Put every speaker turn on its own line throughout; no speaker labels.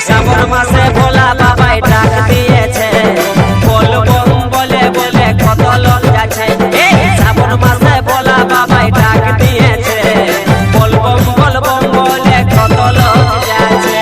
শ্রাবণ মাসে ভোলা বাবাই ডাক দিয়েছে, বল বম বলে বলে কত লোক যাচ্ছে। শ্রাবণ মাসে ভোলা বাবাই ডাক দিয়েছে, বল বম বলে কত লোক যাচ্ছে।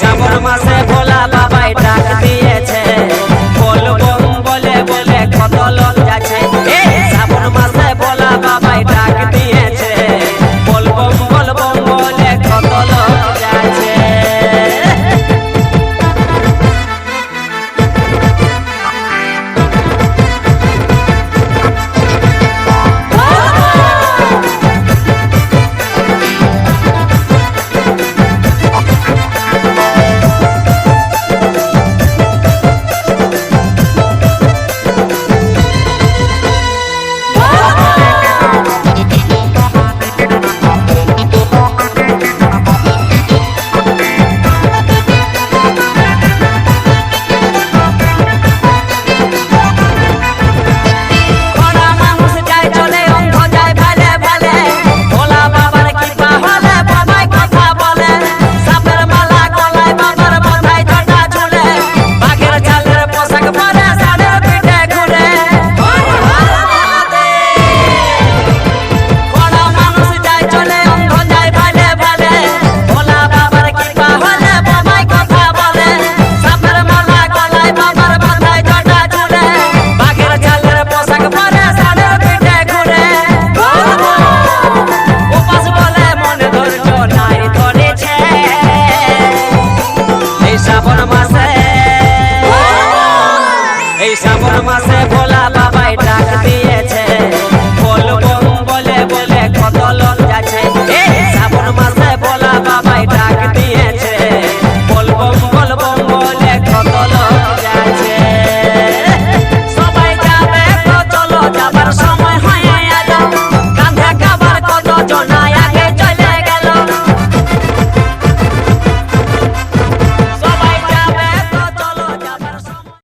শ্রাবণ মাসে ভোলা বাবাই ডাক দিয়েছে, বল বম বলে বলে কত লোক যাচ্ছে। শ্রাবণ মাসে ভোলা বাবাই ডাক দিয়েছে, বল বম বলে কত লোক যাচ্ছে। শ্রাবণ মাসে ভোলা বাবাই ডাক দিয়ে